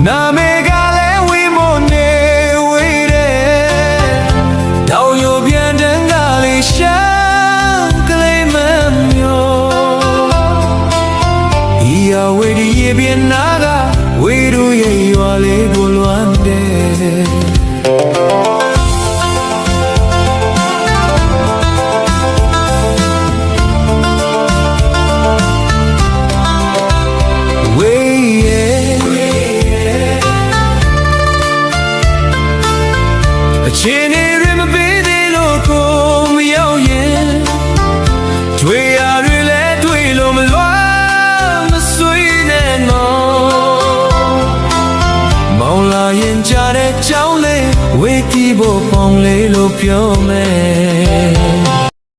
နာမေကလည်းဝီမနေဝေးတယ်တောင်ရိုပြန်တန်းကလေးရှမ်းကလေးမမျိုးဤအဝေးဒီရေပြင်းနာကဝေးတို့ရဲ့ရွာလေးကိုလွမ်းတယ်ချင်နေရမပေးသေးလို့ကိုမရောက်ရင်တွေ့ရတွေလဲတွေ့လို့မလွမ်းမဆွေးနဲ့နော်မောင်လာရင်ကြတဲ့ကြောင်းလေးဝေးတီးဖို့ပေါင်းလေးလို့ပြောမယ်